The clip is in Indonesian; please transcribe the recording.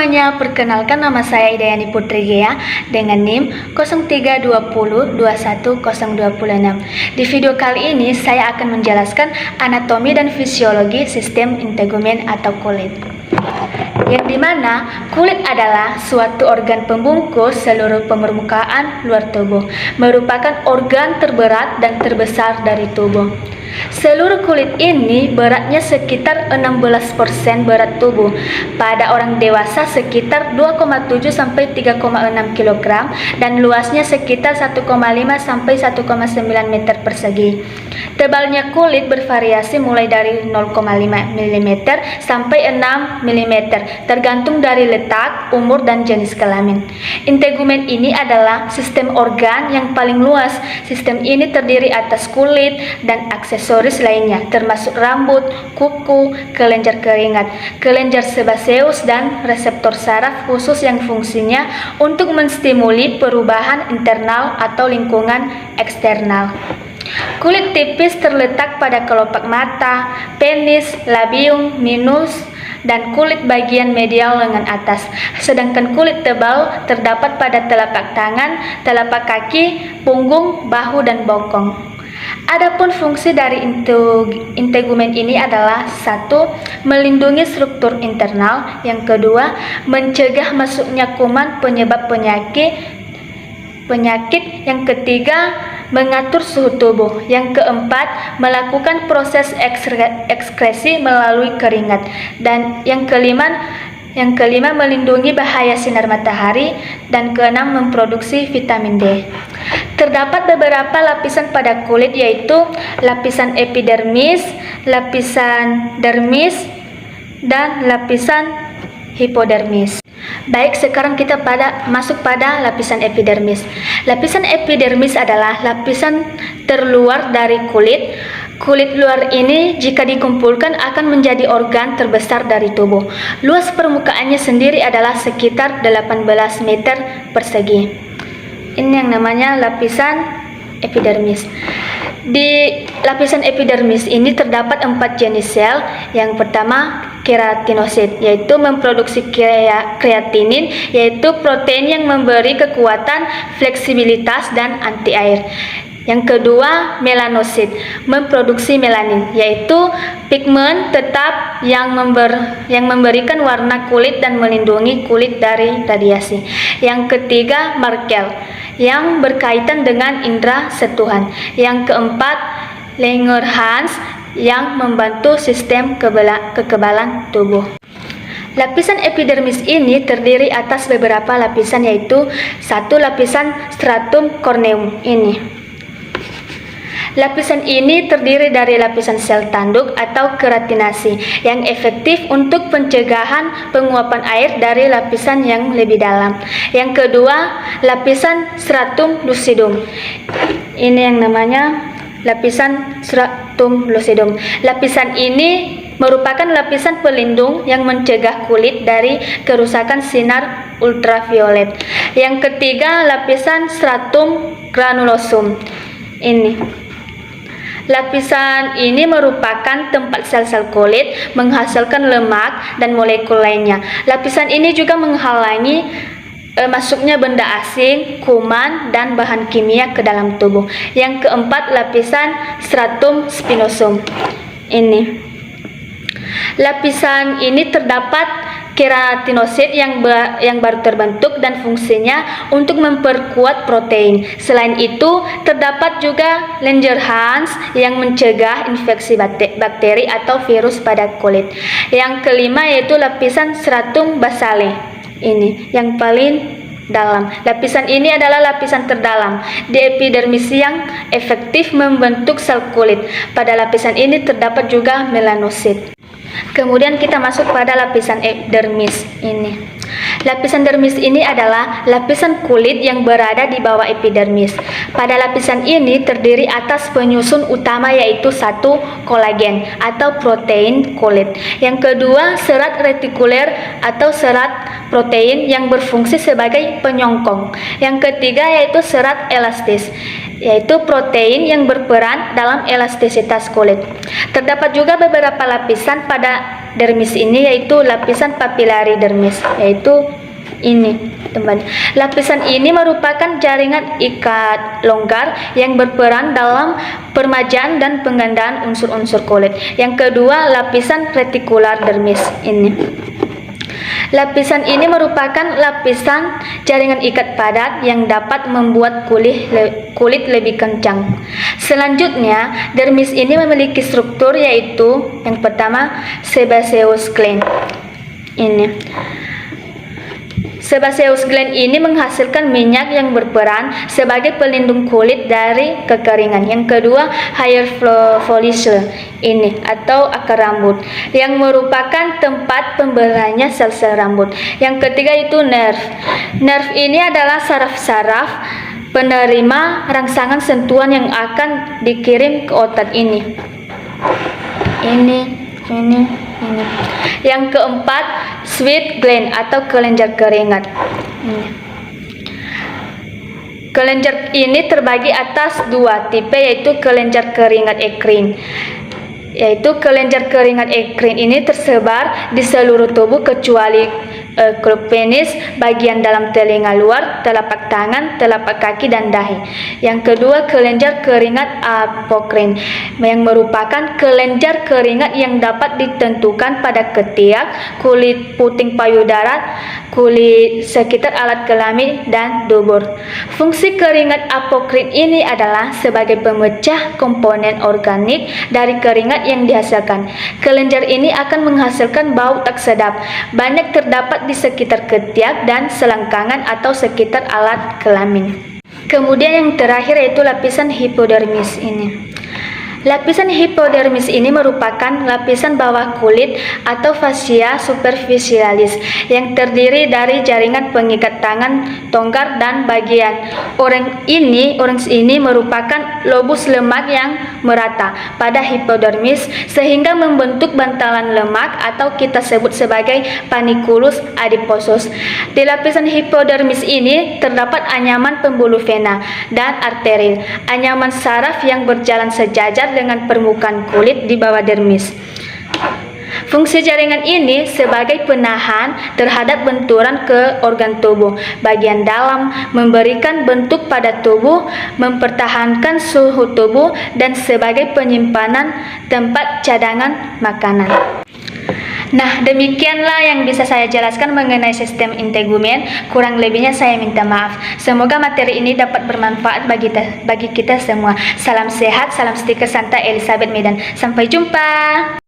semuanya, perkenalkan nama saya Idayani Putri Gea dengan NIM 0320210026. Di video kali ini saya akan menjelaskan anatomi dan fisiologi sistem integumen atau kulit. Yang dimana kulit adalah suatu organ pembungkus seluruh permukaan luar tubuh, merupakan organ terberat dan terbesar dari tubuh. Seluruh kulit ini beratnya sekitar 16% berat tubuh. Pada orang dewasa sekitar 2,7 sampai 3,6 kg dan luasnya sekitar 1,5 sampai 1,9 meter persegi. Tebalnya kulit bervariasi mulai dari 0,5 mm sampai 6 mm tergantung dari letak, umur, dan jenis kelamin. Integumen ini adalah sistem organ yang paling luas. Sistem ini terdiri atas kulit dan aksesoris lainnya, termasuk rambut, kuku, kelenjar keringat, kelenjar sebaseus, dan reseptor saraf khusus yang fungsinya untuk menstimuli perubahan internal atau lingkungan eksternal. Kulit tipis terletak pada kelopak mata, penis, labium, minus, dan kulit bagian medial lengan atas. Sedangkan kulit tebal terdapat pada telapak tangan, telapak kaki, punggung, bahu, dan bokong. Adapun fungsi dari integumen ini adalah: 1. Melindungi struktur internal. Yang kedua, mencegah masuknya kuman penyebab penyakit. Yang ketiga, mengatur suhu tubuh. Yang keempat, melakukan proses ekskresi melalui keringat. Dan yang kelima, melindungi bahaya sinar matahari. Dan keenam, memproduksi vitamin D. Terdapat beberapa lapisan pada kulit, yaitu lapisan epidermis, lapisan dermis, dan lapisan hipodermis. Baik, sekarang kita masuk pada lapisan epidermis. Lapisan epidermis adalah lapisan terluar dari kulit. Kulit luar ini jika dikumpulkan akan menjadi organ terbesar dari tubuh. Luas permukaannya sendiri adalah sekitar 18 meter persegi. Ini yang namanya lapisan epidermis. Di lapisan epidermis ini terdapat 4 jenis sel. Yang pertama, keratinosit, yaitu memproduksi kreatinin, yaitu protein yang memberi kekuatan, fleksibilitas, dan anti air. Yang kedua, melanosit, memproduksi melanin, yaitu pigmen tetap yang memberikan warna kulit dan melindungi kulit dari radiasi. Yang ketiga, Merkel, yang berkaitan dengan indera sentuhan. Yang keempat, Langerhans, yang membantu sistem kekebalan tubuh. Lapisan epidermis ini terdiri atas beberapa lapisan, yaitu 1. Lapisan stratum corneum ini. Lapisan ini terdiri dari lapisan sel tanduk atau keratinasi yang efektif untuk pencegahan penguapan air dari lapisan yang lebih dalam. Yang kedua, lapisan stratum lucidum. Ini yang namanya lapisan stratum lucidum. Lapisan ini merupakan lapisan pelindung yang mencegah kulit dari kerusakan sinar ultraviolet. Yang ketiga, lapisan stratum granulosum. Ini lapisan ini merupakan tempat sel-sel kulit menghasilkan lemak dan molekul lainnya. Lapisan ini juga menghalangi masuknya benda asing, kuman, dan bahan kimia ke dalam tubuh. Yang keempat, lapisan stratum spinosum. Ini lapisan ini terdapat keratinosit yang baru terbentuk dan fungsinya untuk memperkuat protein. Selain itu, terdapat juga Langerhans yang mencegah infeksi bakteri atau virus pada kulit. Yang kelima yaitu lapisan stratum basale. Ini yang paling dalam. Lapisan ini adalah lapisan terdalam di epidermis yang efektif membentuk sel kulit. Pada lapisan ini terdapat juga melanosit. Kemudian kita masuk pada lapisan dermis ini. Lapisan dermis ini adalah lapisan kulit yang berada di bawah epidermis. Pada lapisan ini terdiri atas penyusun utama, yaitu 1. Kolagen atau protein kulit. Yang kedua, serat retikuler atau serat protein yang berfungsi sebagai penyongkong. Yang ketiga yaitu serat elastis, yaitu protein yang berperan dalam elastisitas kulit. Terdapat juga beberapa lapisan pada dermis ini yaitu lapisan papilari dermis, yaitu ini teman. Lapisan ini merupakan jaringan ikat longgar yang berperan dalam permajaan dan penggandaan unsur-unsur kulit. Yang kedua, lapisan retikular dermis ini. Lapisan ini merupakan lapisan jaringan ikat padat yang dapat membuat kulit lebih kencang. Selanjutnya, dermis ini memiliki struktur yaitu yang pertama sebaceous gland. Ini sebaceous gland ini menghasilkan minyak yang berperan sebagai pelindung kulit dari kekeringan. Yang kedua, hair follicle ini atau akar rambut yang merupakan tempat pemberanya sel-sel rambut. Yang ketiga itu nerve. Nerve ini adalah saraf-saraf penerima rangsangan sentuhan yang akan dikirim ke otot ini. Yang keempat, sweat gland atau kelenjar keringat. Kelenjar ini terbagi atas dua tipe, yaitu kelenjar keringat ekrin. Kelenjar keringat ekrin ini tersebar di seluruh tubuh kecuali klub penis, bagian dalam telinga luar, telapak tangan, telapak kaki, dan dahi. Yang kedua, kelenjar keringat apokrin yang merupakan kelenjar keringat yang dapat ditentukan pada ketiak, kulit puting payudara, kulit sekitar alat kelamin, dan dubur. Fungsi keringat apokrin ini adalah sebagai pemecah komponen organik dari keringat yang dihasilkan. Kelenjar ini akan menghasilkan bau tak sedap, banyak terdapat di sekitar ketiak dan selangkangan atau sekitar alat kelamin. Kemudian yang terakhir yaitu lapisan hipodermis ini. Lapisan hipodermis ini merupakan lapisan bawah kulit atau fascia superficialis yang terdiri dari jaringan pengikat tangan, tongkat, dan bagian orange ini merupakan lobus lemak yang merata pada hipodermis sehingga membentuk bantalan lemak atau kita sebut sebagai panniculus adiposus. Di lapisan hipodermis ini terdapat anyaman pembuluh vena dan arteri, anyaman saraf yang berjalan sejajar dengan permukaan kulit di bawah dermis. Fungsi jaringan ini sebagai penahan terhadap benturan ke organ tubuh bagian dalam, memberikan bentuk pada tubuh, mempertahankan suhu tubuh, dan sebagai penyimpanan tempat cadangan makanan. Nah, demikianlah yang bisa saya jelaskan mengenai sistem integumen. Kurang lebihnya saya minta maaf. Semoga materi ini dapat bermanfaat bagi kita semua. Salam sehat, salam stiker Santa Elizabeth Medan. Sampai jumpa.